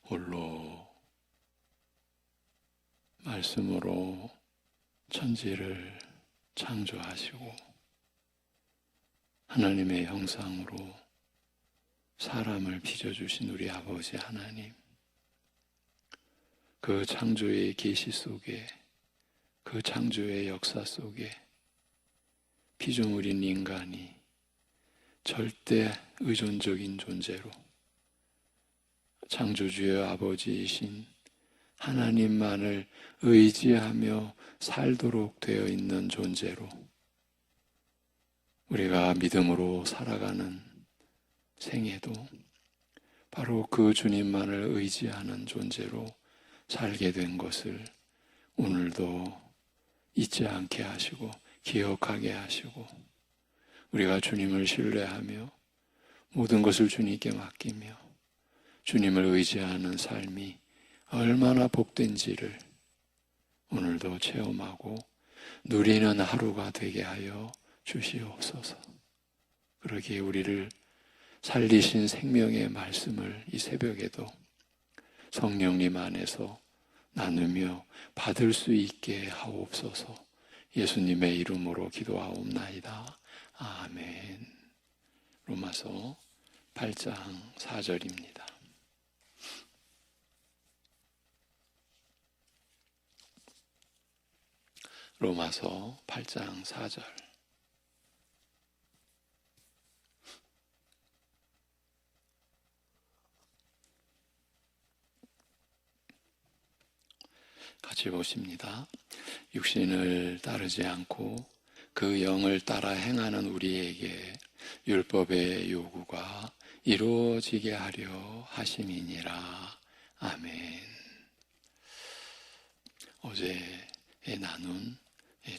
홀로 말씀으로 천지를 창조하시고 하나님의 형상으로 사람을 빚어주신 우리 아버지 하나님, 그 창조의 계시 속에, 그 창조의 역사 속에 피조물인 인간이 절대 의존적인 존재로 창조주의 아버지이신 하나님만을 의지하며 살도록 되어 있는 존재로 우리가 믿음으로 살아가는 생애도 바로 그 주님만을 의지하는 존재로 살게 된 것을 오늘도 잊지 않게 하시고 기억하게 하시고 우리가 주님을 신뢰하며 모든 것을 주님께 맡기며 주님을 의지하는 삶이 얼마나 복된지를 오늘도 체험하고 누리는 하루가 되게 하여 주시옵소서. 그러기에 우리를 살리신 생명의 말씀을 이 새벽에도 성령님 안에서 나누며 받을 수 있게 하옵소서. 예수님의 이름으로 기도하옵나이다. 아멘. 로마서 8장 4절입니다. 로마서 8장 4절. 같이 보십니다. 육신을 따르지 않고 그 영을 따라 행하는 우리에게 율법의 요구가 이루어지게 하려 하심이니라. 아멘. 어제 나눈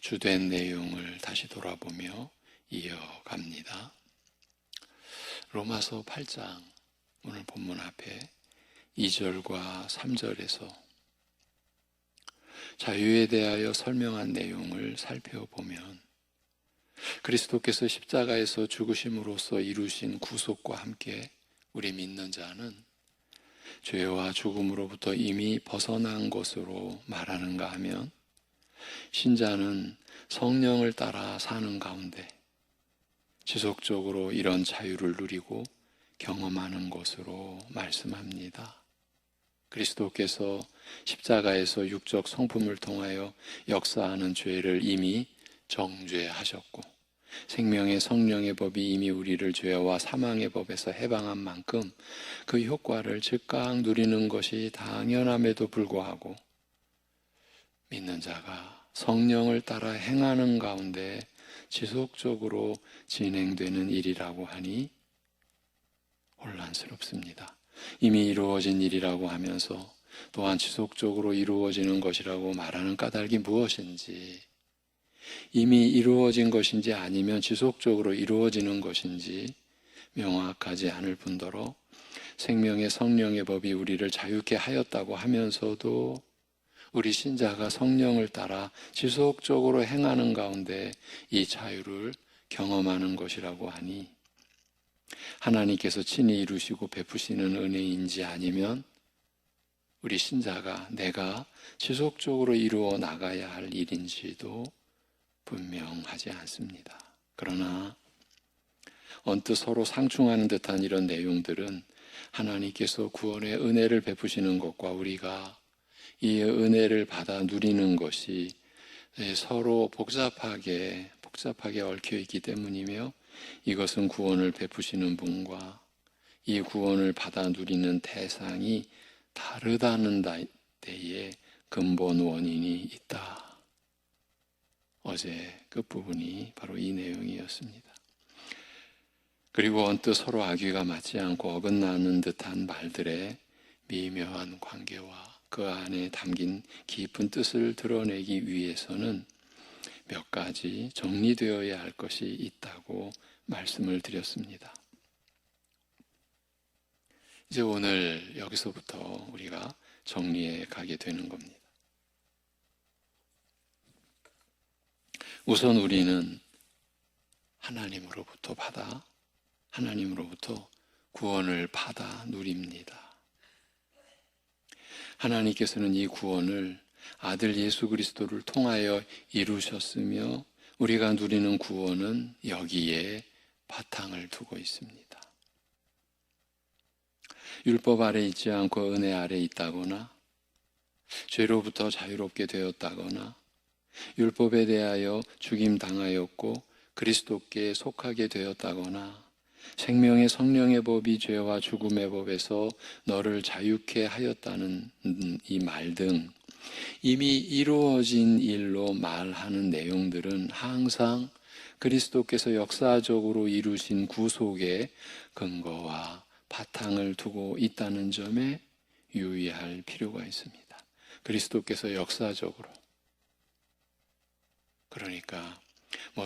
주된 내용을 다시 돌아보며 이어갑니다. 로마서 8장 오늘 본문 앞에 2절과 3절에서 자유에 대하여 설명한 내용을 살펴보면 그리스도께서 십자가에서 죽으심으로써 이루신 구속과 함께 우리 믿는 자는 죄와 죽음으로부터 이미 벗어난 것으로 말하는가 하면 신자는 성령을 따라 사는 가운데 지속적으로 이런 자유를 누리고 경험하는 것으로 말씀합니다. 그리스도께서 십자가에서 육적 성품을 통하여 역사하는 죄를 이미 정죄하셨고 생명의 성령의 법이 이미 우리를 죄와 사망의 법에서 해방한 만큼 그 효과를 즉각 누리는 것이 당연함에도 불구하고 믿는 자가 성령을 따라 행하는 가운데 지속적으로 진행되는 일이라고 하니 혼란스럽습니다. 이미 이루어진 일이라고 하면서 또한 지속적으로 이루어지는 것이라고 말하는 까닭이 무엇인지, 이미 이루어진 것인지 아니면 지속적으로 이루어지는 것인지 명확하지 않을 뿐더러 생명의 성령의 법이 우리를 자유케 하였다고 하면서도 우리 신자가 성령을 따라 지속적으로 행하는 가운데 이 자유를 경험하는 것이라고 하니 하나님께서 친히 이루시고 베푸시는 은혜인지 아니면 우리 신자가 내가 지속적으로 이루어 나가야 할 일인지도 분명하지 않습니다. 그러나 언뜻 서로 상충하는 듯한 이런 내용들은 하나님께서 구원의 은혜를 베푸시는 것과 우리가 이 은혜를 받아 누리는 것이 서로 복잡하게 얽혀 있기 때문이며 이것은 구원을 베푸시는 분과 이 구원을 받아 누리는 대상이 다르다는 데에 근본 원인이 있다. 어제 끝부분이 바로 이 내용이었습니다. 그리고 언뜻 서로 악의가 맞지 않고 어긋나는 듯한 말들의 미묘한 관계와 그 안에 담긴 깊은 뜻을 드러내기 위해서는 몇 가지 정리되어야 할 것이 있다고 말씀을 드렸습니다. 이제 오늘 여기서부터 우리가 정리해 가게 되는 겁니다. 우선 우리는 하나님으로부터 구원을 받아 누립니다. 하나님께서는 이 구원을 아들 예수 그리스도를 통하여 이루셨으며 우리가 누리는 구원은 여기에 바탕을 두고 있습니다. 율법 아래 있지 않고 은혜 아래 있다거나 죄로부터 자유롭게 되었다거나 율법에 대하여 죽임당하였고 그리스도께 속하게 되었다거나 생명의 성령의 법이 죄와 죽음의 법에서 너를 자유케 하였다는 이 말 등 이미 이루어진 일로 말하는 내용들은 항상 그리스도께서 역사적으로 이루신 구속의 근거와 바탕을 두고 있다는 점에 유의할 필요가 있습니다. 그리스도께서 역사적으로, 그러니까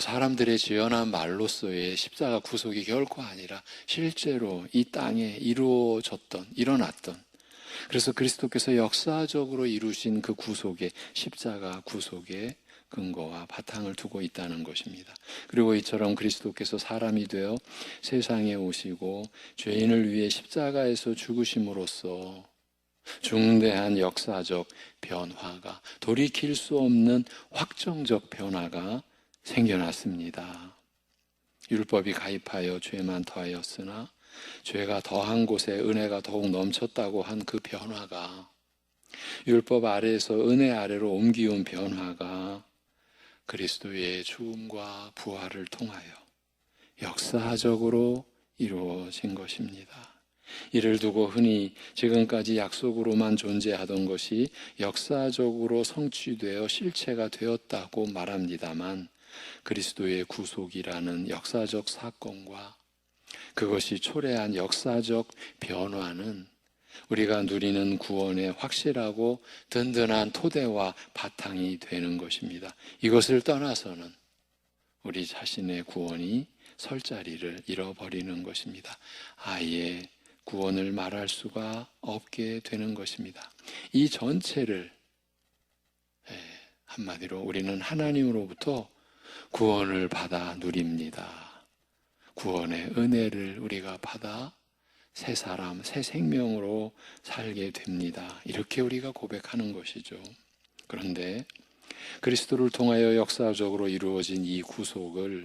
사람들의 지어난 말로서의 십자가 구속이 결코 아니라 실제로 이 땅에 일어났던, 그래서 그리스도께서 역사적으로 이루신 그 구속의, 십자가 구속의 근거와 바탕을 두고 있다는 것입니다. 그리고 이처럼 그리스도께서 사람이 되어 세상에 오시고 죄인을 위해 십자가에서 죽으심으로써 중대한 역사적 변화가, 돌이킬 수 없는 확정적 변화가 생겨났습니다. 율법이 가입하여 죄만 더하였으나 죄가 더한 곳에 은혜가 더욱 넘쳤다고 한 그 변화가, 율법 아래에서 은혜 아래로 옮기운 변화가 그리스도의 죽음과 부활을 통하여 역사적으로 이루어진 것입니다. 이를 두고 흔히 지금까지 약속으로만 존재하던 것이 역사적으로 성취되어 실체가 되었다고 말합니다만, 그리스도의 구속이라는 역사적 사건과 그것이 초래한 역사적 변화는 우리가 누리는 구원의 확실하고 든든한 토대와 바탕이 되는 것입니다. 이것을 떠나서는 우리 자신의 구원이 설 자리를 잃어버리는 것입니다. 아예 구원을 말할 수가 없게 되는 것입니다. 이 전체를 한마디로 우리는 하나님으로부터 구원을 받아 누립니다. 구원의 은혜를 우리가 받아 새 사람, 새 생명으로 살게 됩니다. 이렇게 우리가 고백하는 것이죠. 그런데 그리스도를 통하여 역사적으로 이루어진 이 구속을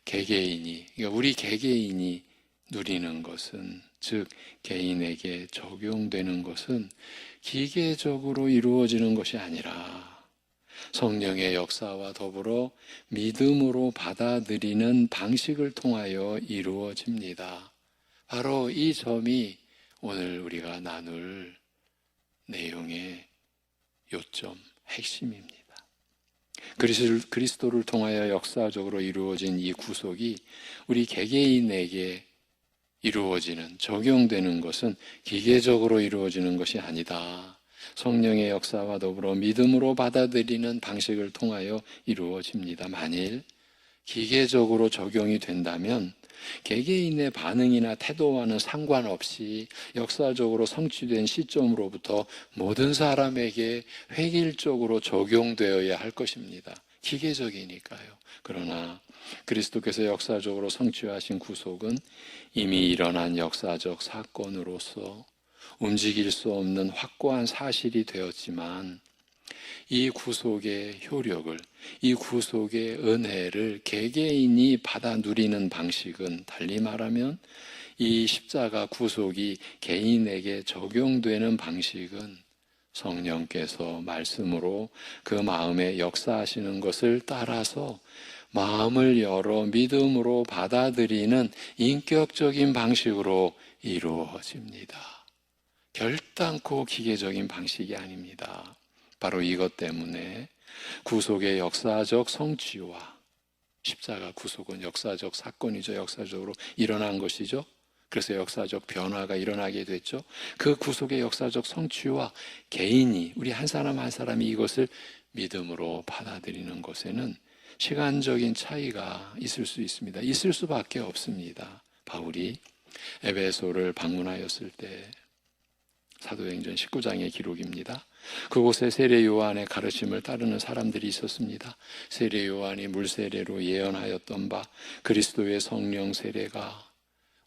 개개인이, 그러니까 우리 개개인이 누리는 것은, 즉 개인에게 적용되는 것은 기계적으로 이루어지는 것이 아니라 성령의 역사와 더불어 믿음으로 받아들이는 방식을 통하여 이루어집니다. 바로 이 점이 오늘 우리가 나눌 내용의 요점, 핵심입니다. 그리스도를 통하여 역사적으로 이루어진 이 구속이 우리 개개인에게 이루어지는, 적용되는 것은 기계적으로 이루어지는 것이 아니다. 성령의 역사와 더불어 믿음으로 받아들이는 방식을 통하여 이루어집니다. 만일 기계적으로 적용이 된다면 개개인의 반응이나 태도와는 상관없이 역사적으로 성취된 시점으로부터 모든 사람에게 획일적으로 적용되어야 할 것입니다. 기계적이니까요. 그러나 그리스도께서 역사적으로 성취하신 구속은 이미 일어난 역사적 사건으로서 움직일 수 없는 확고한 사실이 되었지만, 이 구속의 효력을, 이 구속의 은혜를 개개인이 받아 누리는 방식은, 달리 말하면 이 십자가 구속이 개인에게 적용되는 방식은 성령께서 말씀으로 그 마음에 역사하시는 것을 따라서 마음을 열어 믿음으로 받아들이는 인격적인 방식으로 이루어집니다. 결단코 기계적인 방식이 아닙니다. 바로 이것 때문에 구속의 역사적 성취와, 십자가 구속은 역사적 사건이죠. 역사적으로 일어난 것이죠. 그래서 역사적 변화가 일어나게 됐죠. 그 구속의 역사적 성취와 개인이, 우리 한 사람 한 사람이 이것을 믿음으로 받아들이는 것에는 시간적인 차이가 있을 수 있습니다. 있을 수밖에 없습니다. 바울이 에베소를 방문하였을 때, 사도행전 19장의 기록입니다. 그곳에 세례 요한의 가르침을 따르는 사람들이 있었습니다. 세례 요한이 물세례로 예언하였던 바 그리스도의 성령 세례가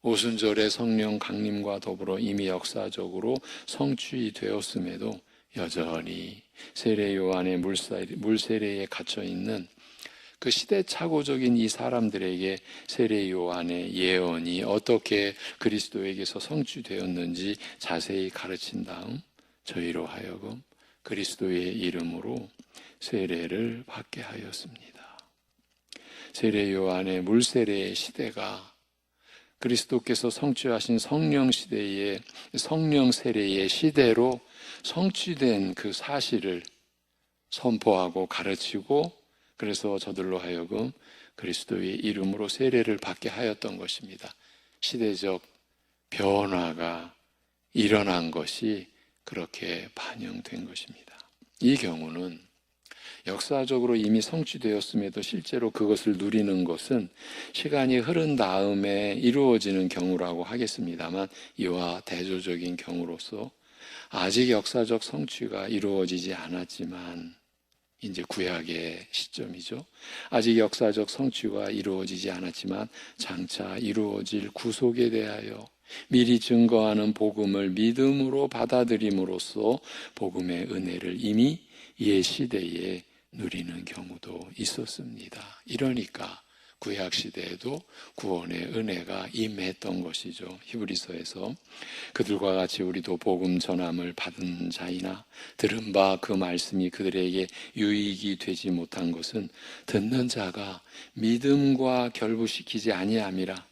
오순절의 성령 강림과 더불어 이미 역사적으로 성취되었음에도 여전히 세례 요한의 물세례에 갇혀 있는 그 시대착오적인 이 사람들에게 세례 요한의 예언이 어떻게 그리스도에게서 성취되었는지 자세히 가르친 다음 저희로 하여금 그리스도의 이름으로 세례를 받게 하였습니다. 세례 요한의 물세례의 시대가 그리스도께서 성취하신 성령 시대의 성령 세례의 시대로 성취된 그 사실을 선포하고 가르치고 그래서 저들로 하여금 그리스도의 이름으로 세례를 받게 하였던 것입니다. 시대적 변화가 일어난 것이 그렇게 반영된 것입니다. 이 경우는 역사적으로 이미 성취되었음에도 실제로 그것을 누리는 것은 시간이 흐른 다음에 이루어지는 경우라고 하겠습니다만 이와 대조적인 경우로서 아직 역사적 성취가 이루어지지 않았지만 이제 구약의 시점이죠. 아직 역사적 성취가 이루어지지 않았지만 장차 이루어질 구속에 대하여 미리 증거하는 복음을 믿음으로 받아들임으로써 복음의 은혜를 이미 이 시대에 누리는 경우도 있었습니다. 이러니까 구약시대에도 구원의 은혜가 임했던 것이죠. 히브리서에서 그들과 같이 우리도 복음 전함을 받은 자이나 들은 바 그 말씀이 그들에게 유익이 되지 못한 것은 듣는 자가 믿음과 결부시키지 아니함이라.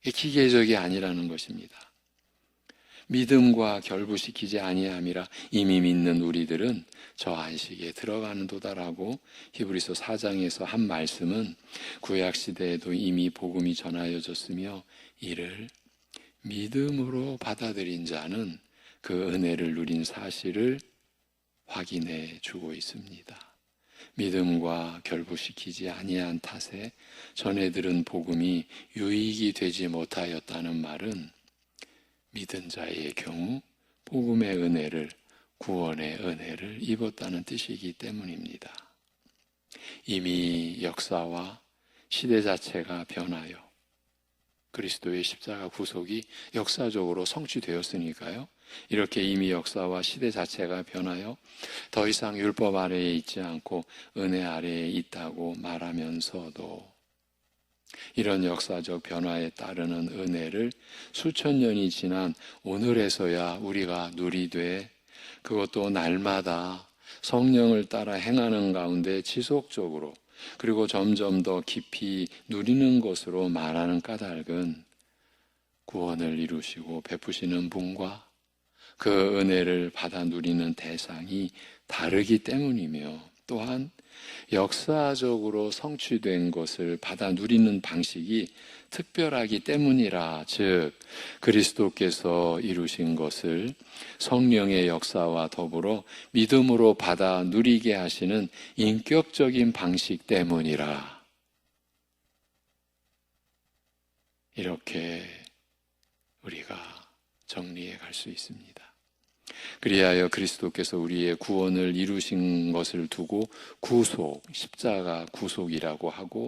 기계적이 아니라는 것입니다. 믿음과 결부시키지 아니함이라 이미 믿는 우리들은 저 안식에 들어가는 도다라고 히브리서 4장에서 한 말씀은 구약시대에도 이미 복음이 전하여졌으며 이를 믿음으로 받아들인 자는 그 은혜를 누린 사실을 확인해 주고 있습니다. 믿음과 결부시키지 아니한 탓에 전에 들은 복음이 유익이 되지 못하였다는 말은 믿은 자의 경우 복음의 은혜를, 구원의 은혜를 입었다는 뜻이기 때문입니다. 이미 역사와 시대 자체가 변하여 그리스도의 십자가 구속이 역사적으로 성취되었으니까요. 이렇게 이미 역사와 시대 자체가 변하여 더 이상 율법 아래에 있지 않고 은혜 아래에 있다고 말하면서도 이런 역사적 변화에 따르는 은혜를 수천 년이 지난 오늘에서야 우리가 누리되 그것도 날마다 성령을 따라 행하는 가운데 지속적으로 그리고 점점 더 깊이 누리는 것으로 말하는 까닭은 구원을 이루시고 베푸시는 분과 그 은혜를 받아 누리는 대상이 다르기 때문이며 또한 역사적으로 성취된 것을 받아 누리는 방식이 특별하기 때문이라. 즉 그리스도께서 이루신 것을 성령의 역사와 더불어 믿음으로 받아 누리게 하시는 인격적인 방식 때문이라. 이렇게 우리가 정리해 갈 수 있습니다. 그리하여 그리스도께서 우리의 구원을 이루신 것을 두고 구속, 십자가 구속이라고 하고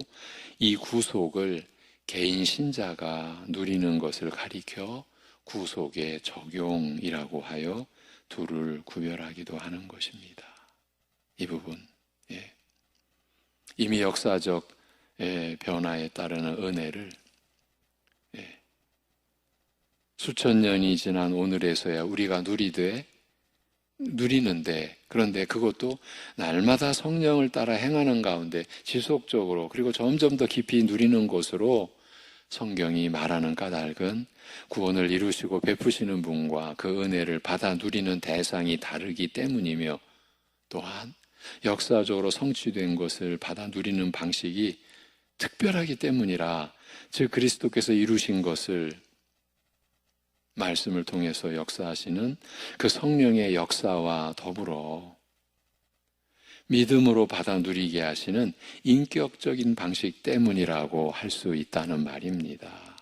이 구속을 개인 신자가 누리는 것을 가리켜 구속의 적용이라고 하여 둘을 구별하기도 하는 것입니다. 이 부분, 이미 역사적 변화에 따르는 은혜를 수천 년이 지난 오늘에서야 우리가 누리는데 그런데 그것도 날마다 성령을 따라 행하는 가운데 지속적으로 그리고 점점 더 깊이 누리는 것으로 성경이 말하는 까닭은 구원을 이루시고 베푸시는 분과 그 은혜를 받아 누리는 대상이 다르기 때문이며 또한 역사적으로 성취된 것을 받아 누리는 방식이 특별하기 때문이라. 즉 그리스도께서 이루신 것을 말씀을 통해서 역사하시는 그 성령의 역사와 더불어 믿음으로 받아 누리게 하시는 인격적인 방식 때문이라고 할 수 있다는 말입니다.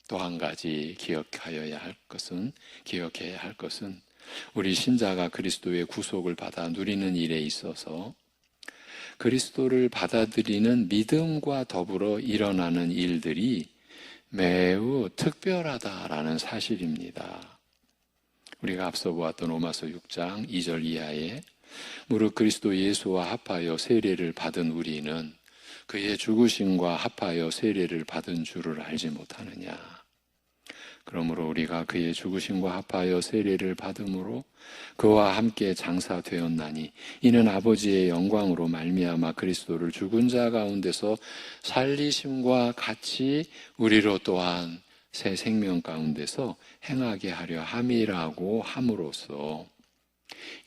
또 한 가지 기억해야 할 것은 우리 신자가 그리스도의 구속을 받아 누리는 일에 있어서 그리스도를 받아들이는 믿음과 더불어 일어나는 일들이 매우 특별하다라는 사실입니다. 우리가 앞서 보았던 로마서 6장 2절 이하에 무릇 그리스도 예수와 합하여 세례를 받은 우리는 그의 죽으심과 합하여 세례를 받은 줄을 알지 못하느냐. 그러므로 우리가 그의 죽으심과 합하여 세례를 받음으로 그와 함께 장사되었나니 이는 아버지의 영광으로 말미암아 그리스도를 죽은 자 가운데서 살리심과 같이 우리로 또한 새 생명 가운데서 행하게 하려 함이라고 함으로써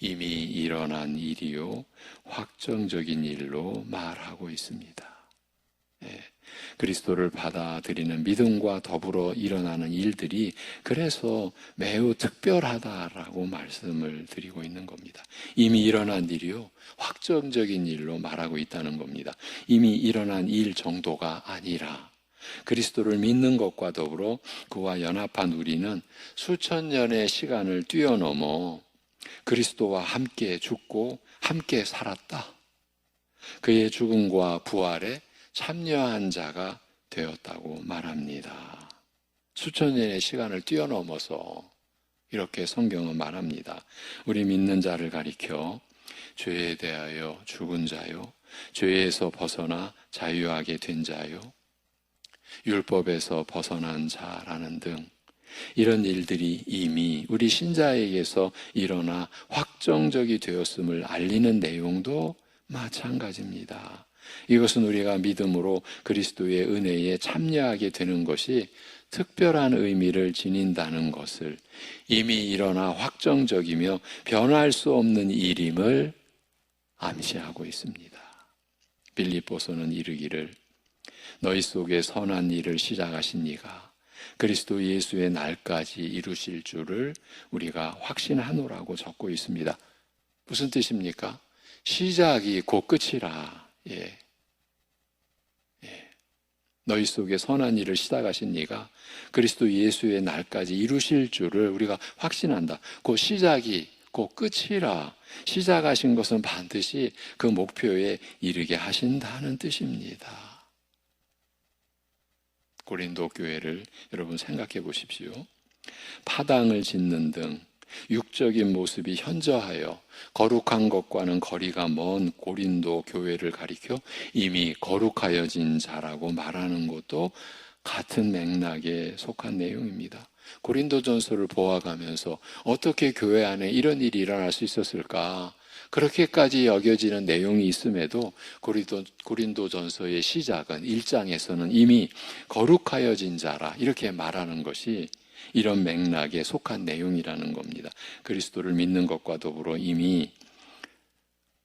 이미 일어난 일이요 확정적인 일로 말하고 있습니다. 그리스도를 받아들이는 믿음과 더불어 일어나는 일들이 그래서 매우 특별하다라고 말씀을 드리고 있는 겁니다. 이미 일어난 일이요 확정적인 일로 말하고 있다는 겁니다. 이미 일어난 일 정도가 아니라 그리스도를 믿는 것과 더불어 그와 연합한 우리는 수천 년의 시간을 뛰어넘어 그리스도와 함께 죽고 함께 살았다. 그의 죽음과 부활에 참여한 자가 되었다고 말합니다. 수천 년의 시간을 뛰어넘어서 이렇게 성경은 말합니다. 우리 믿는 자를 가리켜 죄에 대하여 죽은 자요, 죄에서 벗어나 자유하게 된 자요, 율법에서 벗어난 자라는 등 이런 일들이 이미 우리 신자에게서 일어나 확정적이 되었음을 알리는 내용도 마찬가지입니다. 이것은 우리가 믿음으로 그리스도의 은혜에 참여하게 되는 것이 특별한 의미를 지닌다는 것을, 이미 일어나 확정적이며 변할 수 없는 일임을 암시하고 있습니다. 빌립보서는 이르기를 너희 속에 선한 일을 시작하신 이가 그리스도 예수의 날까지 이루실 줄을 우리가 확신하노라고 적고 있습니다. 무슨 뜻입니까? 시작이 곧 끝이라. 너희 속에 선한 일을 시작하신 이가 그리스도 예수의 날까지 이루실 줄을 우리가 확신한다. 그 시작이 곧 끝이라. 시작하신 것은 반드시 그 목표에 이르게 하신다는 뜻입니다. 고린도 교회를 여러분 생각해 보십시오. 파당을 짓는 등 육적인 모습이 현저하여 거룩한 것과는 거리가 먼 고린도 교회를 가리켜 이미 거룩하여진 자라고 말하는 것도 같은 맥락에 속한 내용입니다. 고린도전서를 보아가면서 어떻게 교회 안에 이런 일이 일어날 수 있었을까? 그렇게까지 여겨지는 내용이 있음에도 고린도전서의 시작은 1장에서는 이미 거룩하여진 자라 이렇게 말하는 것이 이런 맥락에 속한 내용이라는 겁니다. 그리스도를 믿는 것과 더불어 이미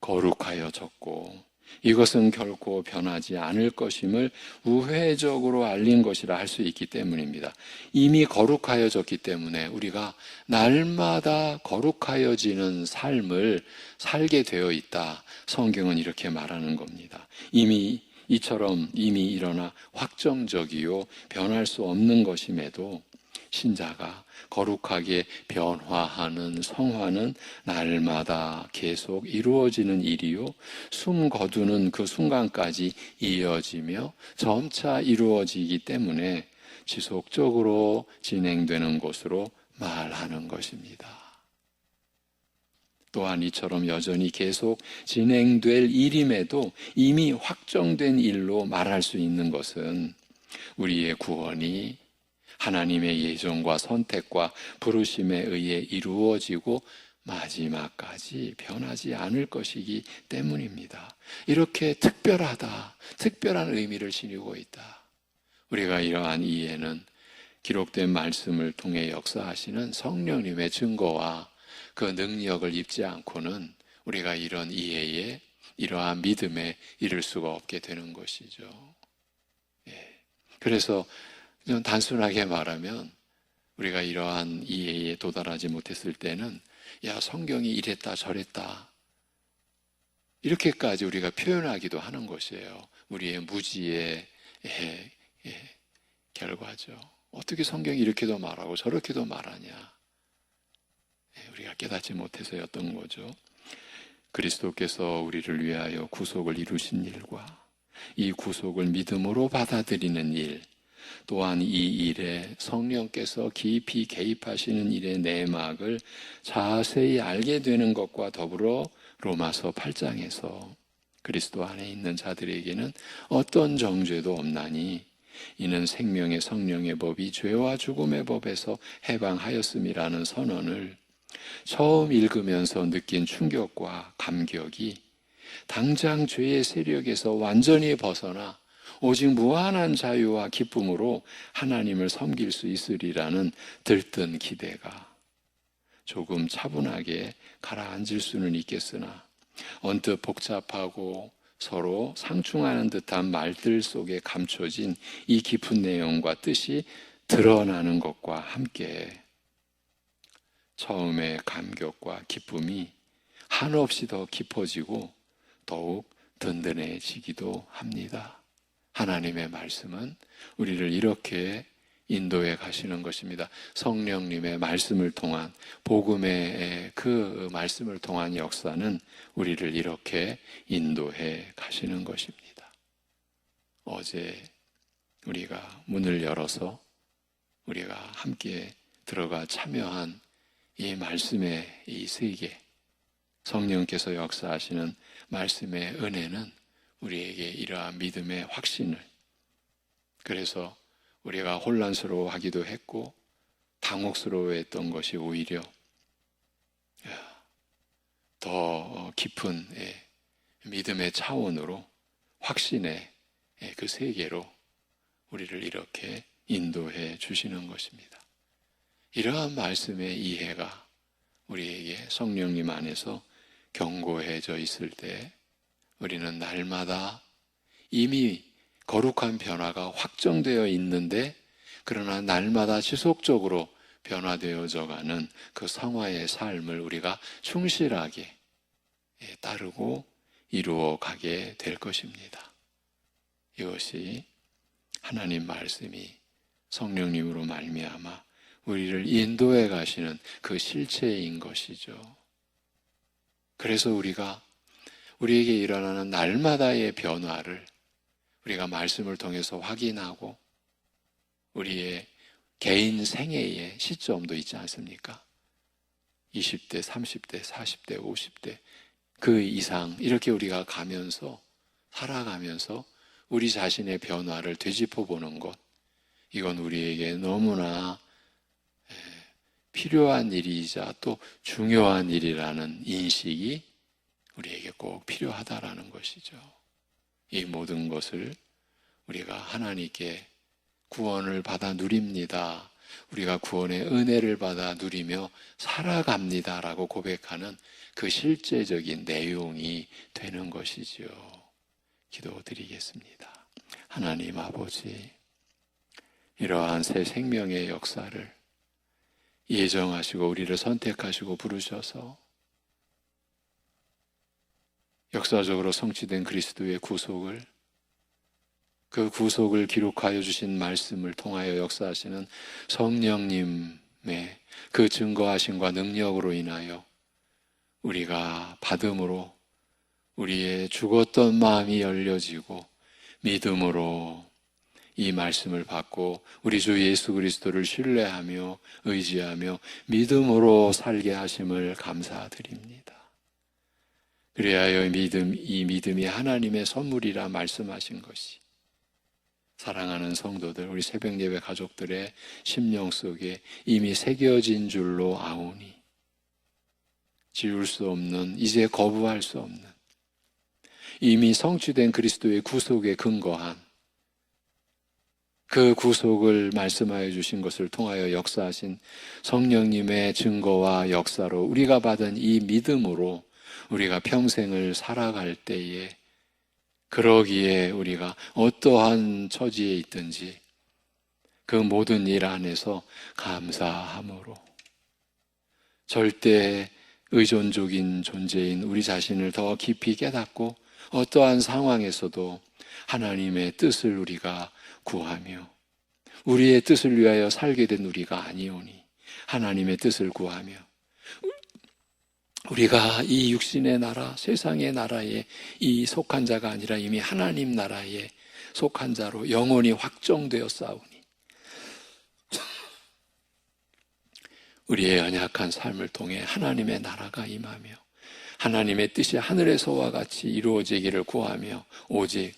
거룩하여졌고 이것은 결코 변하지 않을 것임을 우회적으로 알린 것이라 할 수 있기 때문입니다. 이미 거룩하여졌기 때문에 우리가 날마다 거룩하여지는 삶을 살게 되어 있다. 성경은 이렇게 말하는 겁니다. 이처럼 이미 일어나 확정적이요 변할 수 없는 것임에도 신자가 거룩하게 변화하는 성화는 날마다 계속 이루어지는 일이요 숨 거두는 그 순간까지 이어지며 점차 이루어지기 때문에 지속적으로 진행되는 것으로 말하는 것입니다. 또한 이처럼 여전히 계속 진행될 일임에도 이미 확정된 일로 말할 수 있는 것은 우리의 구원이 하나님의 예정과 선택과 부르심에 의해 이루어지고 마지막까지 변하지 않을 것이기 때문입니다. 이렇게 특별한 의미를 지니고 있다. 우리가 이러한 이해는 기록된 말씀을 통해 역사하시는 성령님의 증거와 그 능력을 입지 않고는 우리가 이런 이해에 이러한 믿음에 이를 수가 없게 되는 것이죠. 그래서 그냥 단순하게 말하면 우리가 이러한 이해에 도달하지 못했을 때는 야 성경이 이랬다 저랬다 이렇게까지 우리가 표현하기도 하는 것이에요. 우리의 무지의 결과죠. 어떻게 성경이 이렇게도 말하고 저렇게도 말하냐. 우리가 깨닫지 못해서였던 거죠. 그리스도께서 우리를 위하여 구속을 이루신 일과 이 구속을 믿음으로 받아들이는 일, 또한 이 일에 성령께서 깊이 개입하시는 일의 내막을 자세히 알게 되는 것과 더불어 로마서 8장에서 그리스도 안에 있는 자들에게는 어떤 정죄도 없나니 이는 생명의 성령의 법이 죄와 죽음의 법에서 해방하였음이라는 선언을 처음 읽으면서 느낀 충격과 감격이 당장 죄의 세력에서 완전히 벗어나 오직 무한한 자유와 기쁨으로 하나님을 섬길 수 있으리라는 들뜬 기대가 조금 차분하게 가라앉을 수는 있겠으나 언뜻 복잡하고 서로 상충하는 듯한 말들 속에 감춰진 이 깊은 내용과 뜻이 드러나는 것과 함께 처음의 감격과 기쁨이 한없이 더 깊어지고 더욱 든든해지기도 합니다. 하나님의 말씀은 우리를 이렇게 인도해 가시는 것입니다. 성령님의 말씀을 통한 복음의 그 말씀을 통한 역사는 우리를 이렇게 인도해 가시는 것입니다. 어제 우리가 문을 열어서 우리가 함께 들어가 참여한 이 말씀의 이 세계, 성령께서 역사하시는 말씀의 은혜는 우리에게 이러한 믿음의 확신을, 그래서 우리가 혼란스러워하기도 했고 당혹스러워했던 것이 오히려 더 깊은 믿음의 차원으로 확신의 그 세계로 우리를 이렇게 인도해 주시는 것입니다. 이러한 말씀의 이해가 우리에게 성령님 안에서 견고해져 있을 때 우리는 날마다 이미 거룩한 변화가 확정되어 있는데 그러나 날마다 지속적으로 변화되어져 가는 그 성화의 삶을 우리가 충실하게 따르고 이루어 가게 될 것입니다. 이것이 하나님 말씀이 성령님으로 말미암아 우리를 인도해 가시는 그 실체인 것이죠. 그래서 우리에게 일어나는 날마다의 변화를 우리가 말씀을 통해서 확인하고 우리의 개인 생애의 시점도 있지 않습니까? 20대, 30대, 40대, 50대 그 이상 이렇게 우리가 살아가면서 우리 자신의 변화를 되짚어보는 것, 이건 우리에게 너무나 필요한 일이자 또 중요한 일이라는 인식이 우리에게 꼭 필요하다라는 것이죠. 이 모든 것을 우리가 하나님께 구원을 받아 누립니다. 우리가 구원의 은혜를 받아 누리며 살아갑니다라고 고백하는 그 실제적인 내용이 되는 것이지요. 기도드리겠습니다. 하나님 아버지, 이러한 새 생명의 역사를 예정하시고 우리를 선택하시고 부르셔서 역사적으로 성취된 그리스도의 구속을, 그 구속을 기록하여 주신 말씀을 통하여 역사하시는 성령님의 그 증거하심과 능력으로 인하여 우리가 받음으로 우리의 죽었던 마음이 열려지고 믿음으로 이 말씀을 받고 우리 주 예수 그리스도를 신뢰하며 의지하며 믿음으로 살게 하심을 감사드립니다. 그리하여 이 믿음이 하나님의 선물이라 말씀하신 것이 사랑하는 성도들, 우리 새벽예배 가족들의 심령 속에 이미 새겨진 줄로 아오니 지울 수 없는, 이제 거부할 수 없는, 이미 성취된 그리스도의 구속에 근거한 그 구속을 말씀하여 주신 것을 통하여 역사하신 성령님의 증거와 역사로 우리가 받은 이 믿음으로 우리가 평생을 살아갈 때에 그러기에 우리가 어떠한 처지에 있든지 그 모든 일 안에서 감사함으로 절대 의존적인 존재인 우리 자신을 더 깊이 깨닫고 어떠한 상황에서도 하나님의 뜻을 우리가 구하며 우리의 뜻을 위하여 살게 된 우리가 아니오니 하나님의 뜻을 구하며 우리가 이 육신의 나라, 세상의 나라에 이 속한 자가 아니라 이미 하나님 나라에 속한 자로 영원히 확정되었사오니 우리의 연약한 삶을 통해 하나님의 나라가 임하며 하나님의 뜻이 하늘에서와 같이 이루어지기를 구하며 오직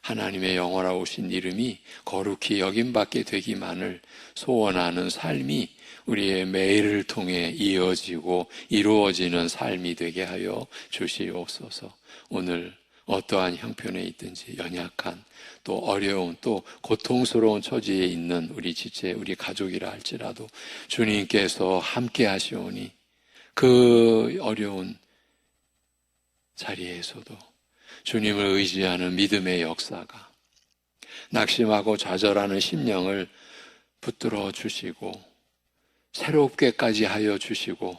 하나님의 영원하오신 이름이 거룩히 여김받게 되기만을 소원하는 삶이 우리의 매일을 통해 이어지고 이루어지는 삶이 되게 하여 주시옵소서. 오늘 어떠한 형편에 있든지 연약한 또 어려운 또 고통스러운 처지에 있는 우리 지체, 우리 가족이라 할지라도 주님께서 함께 하시오니 그 어려운 자리에서도 주님을 의지하는 믿음의 역사가 낙심하고 좌절하는 심령을 붙들어 주시고 새롭게까지 하여 주시고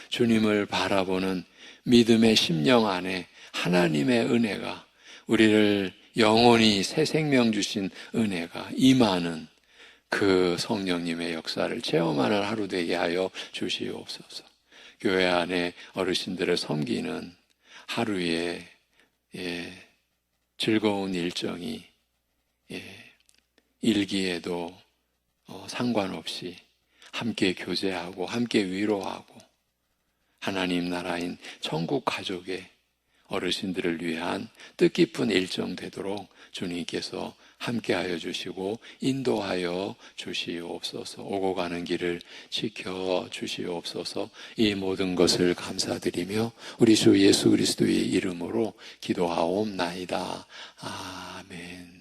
주님을 바라보는 믿음의 심령 안에 하나님의 은혜가 우리를 영원히 새 생명 주신 은혜가 임하는 그 성령님의 역사를 체험하는 하루 되게 하여 주시옵소서. 교회 안에 어르신들을 섬기는 하루의 즐거운 일정이 일기에도 상관없이 함께 교제하고 함께 위로하고 하나님 나라인 천국 가족의 어르신들을 위한 뜻깊은 일정 되도록 주님께서 함께하여 주시고 인도하여 주시옵소서. 오고 가는 길을 지켜 주시옵소서. 이 모든 것을 감사드리며 우리 주 예수 그리스도의 이름으로 기도하옵나이다. 아멘.